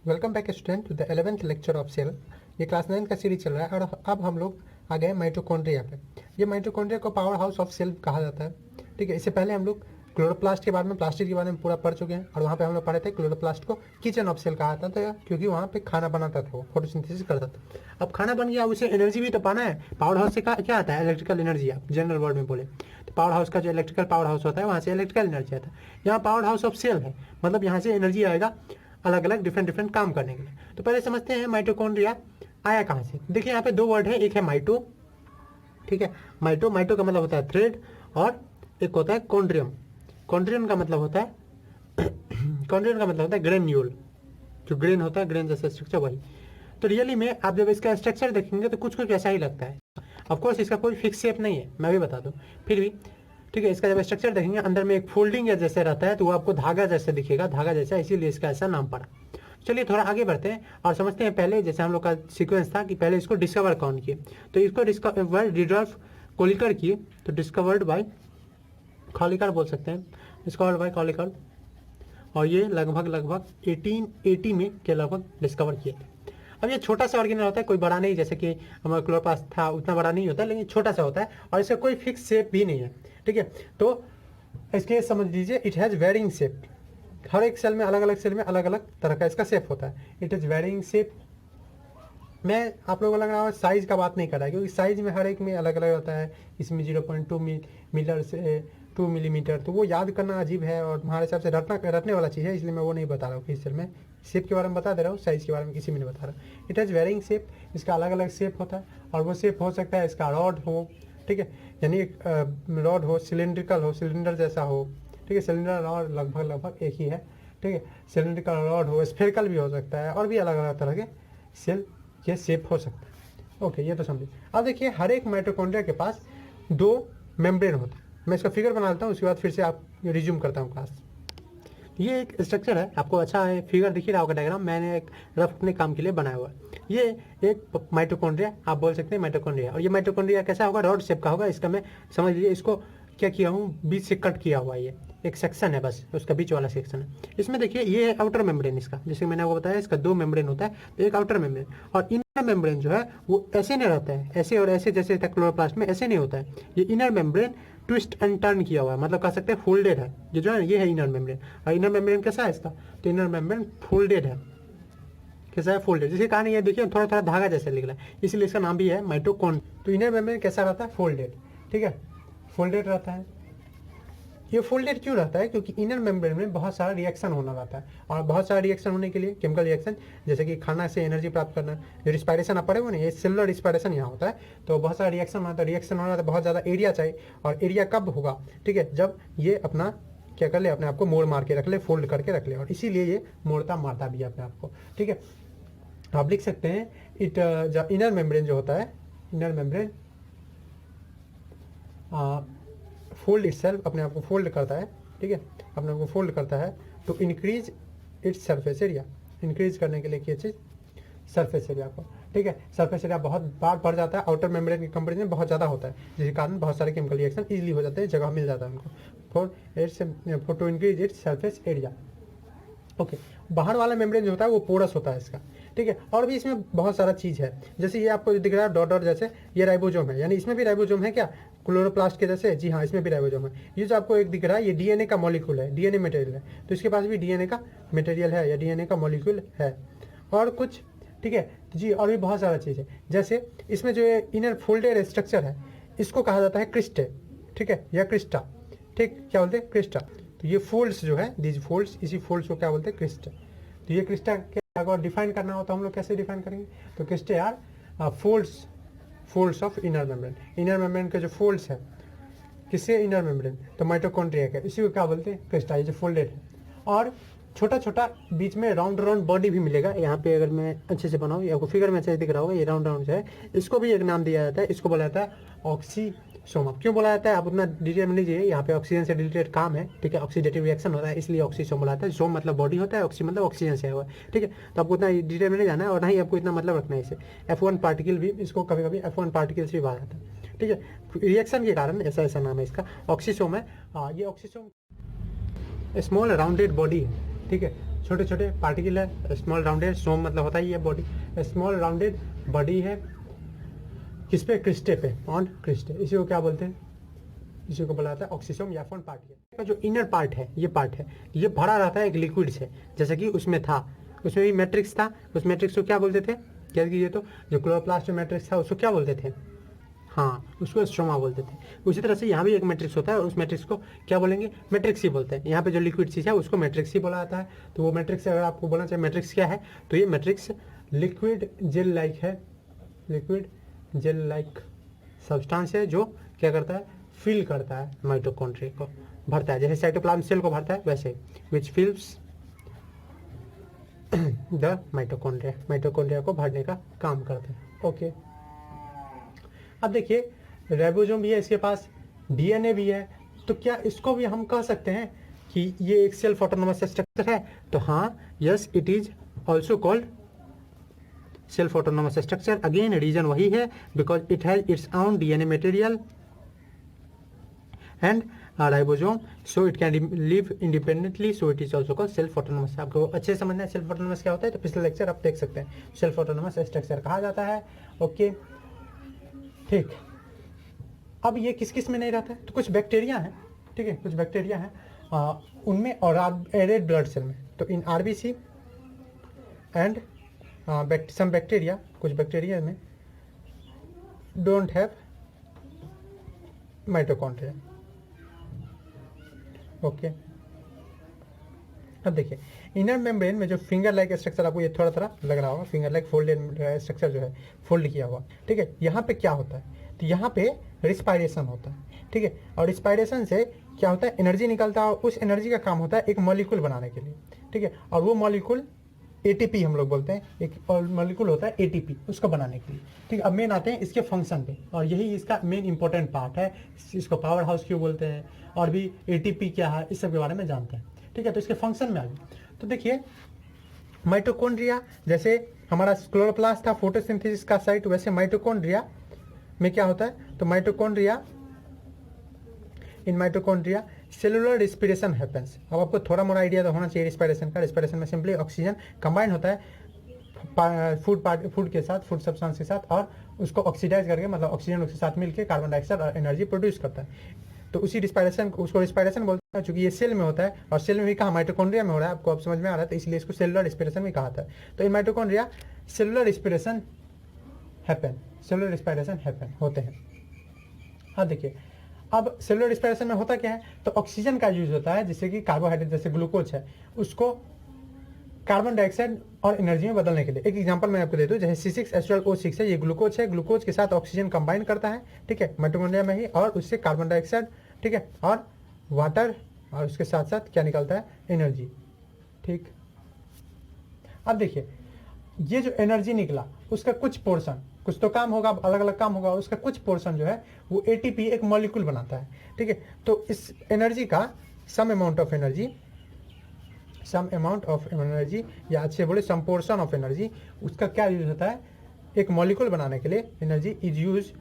Welcome back student to the 11th lecture of cell. ये class 9 का series चल रहा है और अब हम लोग आ गए माइटोकॉन्ड्रिया पे। ये माइटोकॉन्ड्रिया को पावर हाउस ऑफ सेल कहा जाता है। ठीक है, इससे पहले हम लोग क्लोरोप्लास्ट के बारे में, प्लास्टिक के बारे में पूरा पढ़ चुके हैं और वहाँ पे हम लोग पढ़े थे क्लोरोप्लास्ट को किचन ऑफ सेल कहा जाता था क्योंकि वहाँ पे खाना बनाता था, वो फोटोसिंथेसिस करता था। अब खाना बन गया, उसे एनर्जी भी तो पाना है। पावर हाउस से क्या आता है? Electrical energy. आप जनरल वर्ड में बोले तो पावर हाउस का जो इलेक्ट्रिकल पावर हाउस होता है वहाँ से इलेक्ट्रिकल एनर्जी आता है। यहाँ पावर हाउस ऑफ सेल है, मतलब यहाँ से एनर्जी आएगा अलग अलग डिफरेंट काम करने के लिए। तो पहले समझते हैं माइटोकॉन्ड्रिया आया कहाँ से। देखिए यहाँ पे दो वर्ड है, एक है माइटो, ठीक है, माइटो का मतलब होता है थ्रेड और एक होता है कॉन्ड्रियम। कॉन्ड्रियम का मतलब होता है कॉन्ड्रियम का मतलब होता है ग्रेन्यूल, जो ग्रेन होता है, ग्रेन जैसा स्ट्रक्चर वही। तो रियली में आप जब इसका स्ट्रक्चर देखेंगे तो कुछ कुछ वैसा ही लगता है। ऑफकोर्स इसका कोई फिक्स शेप नहीं है, मैं भी बता दूं, फिर भी ठीक है। इसका जब स्ट्रक्चर देखेंगे अंदर में एक फोल्डिंग जैसे रहता है तो वो आपको धागा जैसे दिखेगा, धागा जैसा, इसीलिए इसका ऐसा नाम पड़ा। चलिए थोड़ा आगे बढ़ते हैं और समझते हैं। पहले जैसे हम लोग का सीक्वेंस था कि पहले इसको डिस्कवर कौन किए, तो इसको डिस्कवर रुडोल्फ कोलिकर किए। तो डिस्कवर्ड बाय कॉलिकर बोल सकते हैं, डिस्कवर्ड बाय कॉलिकर। और ये लगभग 1880 में के लगभग डिस्कवर किए थे। अब ये छोटा सा ऑर्गेनल होता है, कोई बड़ा नहीं, जैसे कि हमारा क्लोरोप्लास्ट था उतना बड़ा नहीं होता, लेकिन छोटा सा होता है और इसका कोई फिक्स शेप भी नहीं है। ठीक है, तो इसके समझ लीजिए इट हैज़ वेरिंग शेप। हर एक सेल में, अलग अलग सेल में अलग अलग तरह का इसका शेप होता है। It is varying shape. मैं आप लोगों को लग रहा है साइज़ का बात नहीं कर रहा है, क्योंकि साइज़ में हर एक में अलग अलग होता है। इसमें 0.2 मीटर से 2 मिलीमीटर, तो वो याद करना अजीब है और हमारे हिसाब से रटने वाला चीज़ है, इसलिए मैं वो नहीं बता रहा हूँ। किस सेल में शेप के बारे में बता दे रहा हूँ, साइज़ के बारे में किसी में नहीं बता रहा। इट हैज़ वेरिंग शेप, इसका अलग अलग शेप होता है और वो शेप हो सकता है इसका रॉड हो, ठीक है, यानी एक रॉड हो, सिलेंड्रिकल हो, सिलेंडर जैसा हो, ठीक है, सिलेंडर रॉड लगभग एक ही है, ठीक है, सिलेंड्रिकल रॉड हो, स्फेरिकल भी हो सकता है और भी अलग अलग तरह के सेल ये शेप हो सकता है। ओके, ये तो समझिए। अब देखिए हर एक माइटोकॉन्ड्रिया के पास दो मेम्ब्रेन होता है। मैं इसका फिगर बना लेता हूँ, उसके बाद फिर से आप रिज्यूम करता हूँ क्लास। ये एक स्ट्रक्चर है, आपको अच्छा है फिगर दिख रहा होगा, डायग्राम मैंने एक रफ अपने काम के लिए बनाया हुआ है। ये एक माइटोकॉन्ड्रिया आप बोल सकते हैं, माइटोकॉन्ड्रिया। और ये माइटोकॉन्ड्रिया कैसा होगा? रॉड शेप का होगा। इसका मैं समझ लीजिए इसको क्या किया हूँ, बीच से कट किया हुआ, ये एक सेक्शन है, बस उसका बीच वाला सेक्शन है। इसमें देखिए ये है आउटर मेम्ब्रेन इसका, जैसे मैंने आपको बताया इसका दो मेम्ब्रेन होता है, तो एक आउटर मेम्ब्रेन और इनर मेम्ब्रेन जो है वो ऐसे नहीं रहता है, ऐसे और ऐसे जैसे क्लोरोप्लास्ट में ऐसे नहीं होता है। ये inner membrane twist and turn किया हुआ है, मतलब कह सकते हैं फोल्डेड है। ये जो है ये है इनर मेम्ब्रेन। और इनर मेम्ब्रेन कैसा है इसका? तो इनर मेम्ब्रेन फोल्डेड है। कैसा है? फोल्डेड। जिसकी कहानी ये देखिए थोड़ा थोड़ा धागा जैसे निकला है, इसलिए इसका नाम भी है माइटोकॉन। तो इनर मेम्ब्रेन कैसा रहता है? फोल्डेड, ठीक है, फोल्डेड रहता है। ये फोल्डेड क्यों रहता है? क्योंकि इनर मेम्ब्रेन में बहुत सारा रिएक्शन होना रहता है और बहुत सारा रिएक्शन होने के लिए केमिकल रिएक्शन, जैसे कि खाना से एनर्जी प्राप्त करना, जो रिस्पायरेशन आप पढ़े हो ना, ये सेलुलर रिस्पायरेशन यहाँ होता है। तो बहुत सारा रिएक्शन होना था, रिएक्शन होना था, बहुत ज़्यादा एरिया चाहिए। और एरिया कब होगा? ठीक है, जब ये अपना क्या कर ले, अपने आप को मोड़ मार के रख ले, फोल्ड करके रख ले, और इसीलिए ये मोड़ता मारता भी है अपने आप को। ठीक है, आप लिख सकते हैं जब इनर मेम्ब्रेन जो होता है, इनर मेम्ब्रेन फोल्ड इटसेल्फ, अपने आप को फोल्ड करता है, ठीक है, अपने आप को फोल्ड करता है तो increase its surface area. Increase करने के लिए क्या चीज़? सरफेस एरिया को, ठीक है। सरफेस एरिया बहुत बार बढ़ जाता है, आउटर मेम्ब्रेन के कंपेरिजन में बहुत ज़्यादा होता है, जिसके कारण बहुत सारे केमिकल रिएक्शन इजीली हो जाते हैं, जगह मिल जाता है उनको for to increase its surface area. Okay, बाहर वाला मेम्ब्रेन जो होता है वो पोरस होता है इसका, ठीक है। और भी इसमें बहुत सारा चीज़ है, जैसे ये आपको दिख रहा है डॉट डॉट जैसे, ये राइबोसोम है, यानी इसमें भी राइबोसोम है क्या? क्लोरोप्लास्ट के जैसे? जी हाँ, इसमें भी राइबोसोम है। ये जो आपको एक दिख रहा है ये डीएनए का मॉलिक्यूल है, डीएनए मटेरियल है, तो इसके पास भी डीएनए का मटेरियल है या डीएनए का मॉलिक्यूल है और कुछ, ठीक है जी। और भी बहुत सारा चीज़ है, जैसे इसमें जो इनर फोल्डेड स्ट्रक्चर है इसको कहा जाता है क्रिस्टे, ठीक है, या क्रिस्टा, ठीक, क्या बोलते हैं? क्रिस्टा। तो ये फोल्ड्स जो है, दीज फोल्ड्स, इसी फोल्ड्स को क्या बोलते हैं? क्रिस्टा। तो ये क्रिस्टा क्या, अगर डिफाइन करना हो तो हम लोग कैसे डिफाइन करेंगे? तो cristae are folds of inner membrane. Inner membrane के जो फोल्ड्स है, किससे? इनर मेम्ब्रेन, तो माइटोकॉन्ड्रिया का, इसी को क्या बोलते हैं? क्रिस्टा, ये जो फोल्डेड है। और छोटा छोटा बीच में राउंड बॉडी भी मिलेगा यहाँ पे, अगर मैं अच्छे से बनाऊँ, आपको फिगर में अच्छे से दिख रहा होगा, ये राउंड जो है, इसको भी एक नाम दिया जाता है, इसको बोला जाता है ऑक्सीसोम। क्यों बोला जाता है आप उतना डिटेल में लीजिए, यहाँ पे ऑक्सीजन से रिलेटेड काम है, ठीक है, ऑक्सीडेटिव रिएक्शन होता है, इसलिए ऑक्सीसोम बोला जाता है। सोम मतलब बॉडी होता है, ऑक्सी मतलब ऑक्सीजन से हुआ, ठीक है। तो आपको उतना डिटेल में नहीं जाना है और ना ही आपको इतना मतलब रखना है इसे। F1 पार्टिकल भी, इसको कभी कभी F1 पार्टिकल्स भी कहा जाता है, ठीक है, रिएक्शन के कारण ऐसा नाम है इसका, ऑक्सीसोम है। ये ऑक्सीसोम स्मॉल राउंडेड बॉडी है, ठीक है, छोटे छोटे पार्टिकल है, स्मॉल राउंडेड, सोम मतलब होता ही है बॉडी, स्मॉल राउंडेड बॉडी है किस पे, क्रिस्टे पे, ऑन क्रिस्टे, इसी को क्या बोलते हैं, इसी को बोला जाता है ऑक्सीसोम या फोन पार्टिकल। जो इनर पार्ट है, ये भरा रहता है एक लिक्विड से, जैसे कि उसमें था, उसमें भी मैट्रिक्स था, उस मैट्रिक्स को क्या बोलते थे, क्या कीजिए तो, जो क्लोरोप्लास्ट में मैट्रिक्स था उसको क्या बोलते थे, हाँ उसको स्ट्रोमा बोलते थे। उसी तरह से यहाँ भी एक मैट्रिक्स होता है और उस मैट्रिक्स को क्या बोलेंगे, मैट्रिक्स ही बोलते हैं। यहाँ पे जो लिक्विड चीज़ है उसको मैट्रिक्स ही बोला जाता है। तो वो मैट्रिक्स अगर आपको बोलना चाहिए मैट्रिक्स क्या है, तो ये मैट्रिक्स लिक्विड जेल लाइक है, लिक्विड जेल लाइक सब्सटेंस है जो क्या करता है, फिल करता है माइटोकॉन्ड्रिया को, भरता है, जैसे साइटोप्लाज्म सेल को भरता है वैसे, विच फिल्स द माइटोकॉन्ड्रिया को भरने का काम करते हैं। ओके, अब देखिए राइबोसोम भी है इसके पास, डीएनए भी है, तो क्या इसको भी हम कह सकते हैं कि ये एक सेल्फ ऑटोनोमस स्ट्रक्चर है, तो हाँ, yes it is also called self autonomous structure. Again reason वही है, because it has its own DNA material and ribosome, so it can live independently, so it is also called self autonomous. आपको अच्छे से समझना है self autonomous क्या होता है, तो पिछले लेक्चर आप देख सकते हैं, सेल्फ ऑटोनोमस स्ट्रक्चर कहा जाता है। ओके ठीक, अब ये किस किस में नहीं रहता है, तो कुछ बैक्टीरिया हैं, ठीक है, कुछ बैक्टीरिया हैं उनमें, और एडेड ब्लड सेल में, तो in RBC and some bacteria, कुछ बैक्टीरिया में डोंट हैव माइटोकॉन्ड्रिया। ओके, अब देखिए इनर मेम्ब्रेन में जो फिंगर लाइक स्ट्रक्चर, आपको ये थोड़ा थोड़ा लग रहा होगा, फिंगर लाइक फोल्डेड स्ट्रक्चर जो है, फोल्ड किया हुआ, ठीक है, यहाँ पे क्या होता है, तो यहाँ पे रिस्पायरेशन होता है, ठीक है, और रिस्पायरेशन से क्या होता है, एनर्जी निकलता है, और उस एनर्जी का काम होता है एक मॉलिक्यूल बनाने के लिए, ठीक है, और वो मॉलिक्यूल एटीपी हम लोग बोलते हैं, एक और मॉलिक्यूल होता है एटीपी, उसको बनाने के लिए, ठीक है। अब मेन आते हैं इसके फंक्शन पे, और यही इसका मेन इंपॉर्टेंट पार्ट है, इसको पावर हाउस क्यों बोलते हैं, और भी एटीपी क्या है, इस सब के बारे में जानते हैं, ठीक है। तो इसके फंक्शन में आगे तो देखिए माइटोकॉन्ड्रिया, जैसे हमारा क्लोरोप्लास्ट था फोटोसिंथेसिस का साइट, वैसे माइटोकॉन्ड्रिया में क्या होता है, तो mitochondria, in mitochondria cellular respiration happens. अब आपको थोड़ा मोड़ा आइडिया तो होना चाहिए रिस्पिरेशन का। रिस्पिरेशन में सिंपली ऑक्सीजन कंबाइन होता है फूड के साथ, फूड सब्सटेंस के साथ, और उसको ऑक्सीडाइज करके, मतलब ऑक्सीजन उसके साथ मिलकर कार्बन डाइऑक्साइड और एनर्जी प्रोड्यूस करता है, तो उसी रिस्पिरेशन, उसको रिस्पिरेशन बोलते हैं। चूंकि ये सेल में होता है, और सेल में भी कहा माइटोकॉन्ड्रिया में हो रहा है, आपको अब समझ में आ रहा है, तो इसलिए इसको सेलुलर रिस्पिरेशन भी कहा था। तो in mitochondria cellular respiration happen, cellular respiration happen होते हैं। हाँ देखिए, अब सेलुलर रिस्पिरेशन में होता क्या है, तो ऑक्सीजन का यूज होता है, जिससे कि कार्बोहाइड्रेट जैसे ग्लूकोज है उसको कार्बन डाइऑक्साइड और एनर्जी में बदलने के लिए। एक एग्जांपल मैं आपको दे दूं, जैसे C6H12O6 है, ये ग्लूकोज है, ग्लूकोज के साथ ऑक्सीजन कंबाइन करता है, ठीक है, माइटोकॉन्ड्रिया में ही, और उससे कार्बन डाइऑक्साइड, ठीक है, और वाटर, और उसके साथ साथ क्या निकलता है, एनर्जी, ठीक। अब देखिए ये जो एनर्जी निकला उसका कुछ पोर्शन, कुछ तो काम होगा, अलग अलग काम होगा, उसका कुछ पोर्शन जो है वो एटीपी एक मॉलिक्यूल बनाता है, ठीक है। तो इस एनर्जी का सम अमाउंट ऑफ एनर्जी, या अच्छे बोले सम पोर्शन ऑफ एनर्जी, उसका क्या यूज होता है, एक मॉलिक्यूल बनाने के लिए energy is use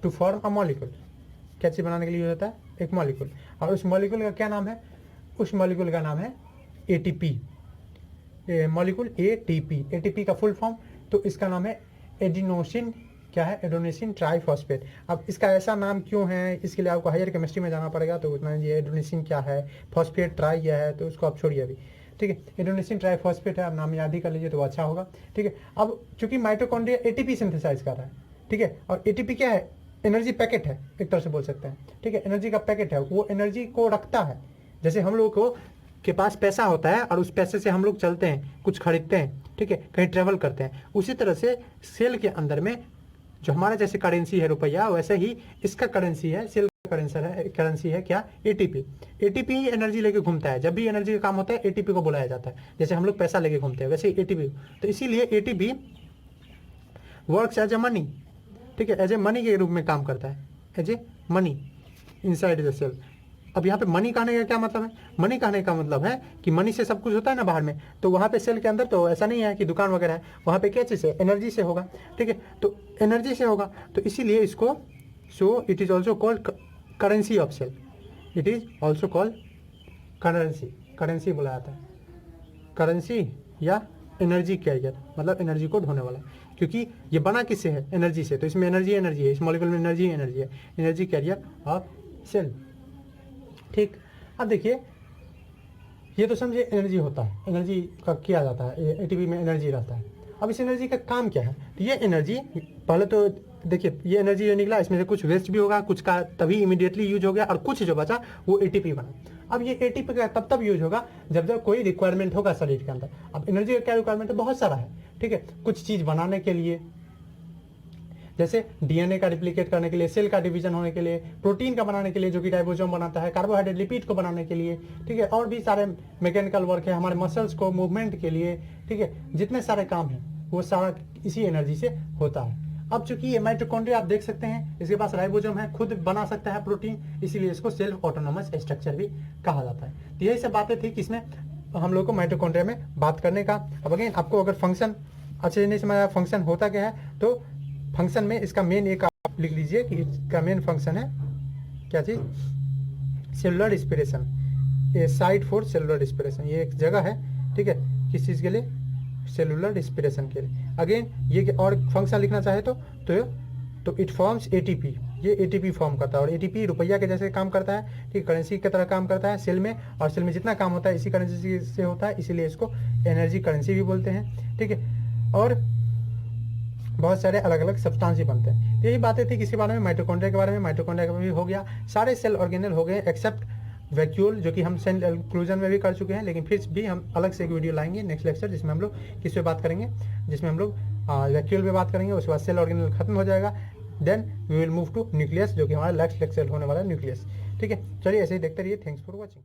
to form a molecule. क्या चीज़ बनाने के लिए यूज होता है, एक मॉलिक्यूल, और उस मॉलिक्यूल का क्या नाम है, उस मॉलिक्यूल का नाम है एटीपी, मॉलिक्यूल एटीपी। एटीपी का फुल फॉर्म, तो इसका नाम है एडिनोसिन, क्या है, एडोनिसिन ट्राइफॉस्फेट। अब इसका ऐसा नाम क्यों है, इसके लिए आपको हायर केमिस्ट्री में जाना पड़ेगा, तो उतना ये एडोनिसिन क्या है, फॉस्फेट ट्राई क्या है, तो उसको आप छोड़िए अभी, ठीक है। एडोनिसिन ट्राइफॉस्फेट है, आप नाम याद ही कर लीजिए तो अच्छा होगा, ठीक है। अब चूंकि माइटोकॉन्ड्रिया एटीपी सिंथेसाइज कर रहा है, ठीक है, और एटीपी क्या है, एनर्जी पैकेट है, एक तरह से बोल सकते हैं, ठीक है, एनर्जी का पैकेट है, वो एनर्जी को रखता है। जैसे हम लोग को के पास पैसा होता है, और उस पैसे से हम लोग चलते हैं, कुछ खरीदते हैं, ठीक है, कहीं ट्रेवल करते हैं, उसी तरह से सेल के अंदर में जो हमारा जैसे करेंसी है रुपया, वैसे ही इसका करेंसी है, सेल का करेंसी है क्या, एटीपी। एटीपी ही एनर्जी लेके घूमता है, जब भी एनर्जी का काम होता है एटीपी को बुलाया जाता है, जैसे हम लोग पैसा लेके घूमते हैं वैसे ही एटीपी। तो इसीलिए ATP works as a money, ठीक है, एज ए मनी के रूप में काम करता है, as a money inside the cell. अब यहाँ पे मनी कहने का क्या मतलब है, मनी कहने का मतलब है कि मनी से सब कुछ होता है ना बाहर में, तो वहाँ पे सेल के अंदर तो ऐसा नहीं है कि दुकान वगैरह है, वहाँ पे क्या चीज़ है, एनर्जी से होगा, ठीक है, तो एनर्जी से होगा, तो इसीलिए इसको, so it is also called currency of cell, it is also called currency बोला जाता है, करेंसी या एनर्जी कैरियर, मतलब एनर्जी को ढोने वाला, क्योंकि ये बना किससे है, एनर्जी से, तो इसमें एनर्जी है, इस मॉलिक्यूल में एनर्जी है, एनर्जी कैरियर ऑफ सेल। ठीक, अब देखिए ये तो समझे एनर्जी होता है, एनर्जी का किया जाता है, एटीपी में एनर्जी रहता है। अब इस एनर्जी का काम क्या है, तो ये एनर्जी पहले तो देखिए ये एनर्जी जो निकला इसमें से कुछ वेस्ट भी होगा, कुछ का तभी इमीडिएटली यूज हो गया, और कुछ जो बचा वो एटीपी बना। अब ये एटीपी का तब यूज होगा जब कोई रिक्वायरमेंट होगा शरीर के अंदर। अब एनर्जी का क्या रिक्वायरमेंट है, बहुत सारा है, ठीक है। कुछ चीज़ बनाने के लिए, जैसे डीएनए का रिप्लिकेट करने के लिए, सेल का डिवीजन होने के लिए, प्रोटीन का बनाने के लिए जो कि राइबोसोम बनाता है, कार्बोहाइड्रेट लिपिड को बनाने के लिए, ठीक है, और भी सारे मैकेनिकल वर्क है हमारे मसल्स को मूवमेंट के लिए, ठीक है, जितने सारे काम हैं वो सारा इसी एनर्जी से होता है। अब चूंकि ये माइटोकॉन्ड्रिया आप देख सकते हैं, इसके पास राइबोसोम है, खुद बना सकता है प्रोटीन, इसीलिए इसको सेल्फ ऑटोनोमस स्ट्रक्चर भी कहा जाता है। तो यही सब बातें थी किसमें, हम लोग को माइटोकॉन्ड्रिया में बात करने का। अब अगेन आपको अगर फंक्शन अच्छे से नहीं समझ आया, फंक्शन होता क्या है, तो फंक्शन में इसका मेन एक आप लिख लीजिए कि इसका मेन फंक्शन है क्या चीज, सेलुलर रिस्पिरेशन, ये साइट फॉर सेलुलर रिस्पिरेशन, ये एक जगह है, ठीक है, किस चीज़ के लिए, सेलुलर रिस्पिरेशन के लिए। अगेन ये और फंक्शन लिखना चाहे तो इट फॉर्म्स एटीपी, ये एटीपी फॉर्म करता है, और एटीपी रुपया के जैसे काम करता है, ठीक, करेंसी की तरह काम करता है सेल में, और सेल में जितना काम होता है इसी करेंसी से होता है, इसीलिए इसको एनर्जी करेंसी भी बोलते हैं, ठीक है। और बहुत सारे अलग अलग सब्सटेंस ही बनते हैं। तो यही बातें थी किसी बारे में, माइटोकॉन्ड्रिया के बारे में। माइटोकॉन्ड्रिया का भी हो गया, सारे सेल ऑर्गेनल हो गए एक्सेप्ट वैक्यूल, जो कि हम सेल इंक्लूजन में भी कर चुके हैं, लेकिन फिर भी हम अलग से एक वीडियो लाएंगे नेक्स्ट लेक्चर, जिसमें हम लोग किस पे बात करेंगे, जिसमें हम लोग वैक्यूल पे बात करेंगे। उसके बाद सेल ऑर्गेनल खत्म हो जाएगा, then we will move to nucleus, जो कि हमारा नेक्स्ट लेक्चर होने वाला है न्यूक्लियस, ठीक है। चलिए ऐसे ही देखते रहिए, थैंक्स फॉर वॉचिंग।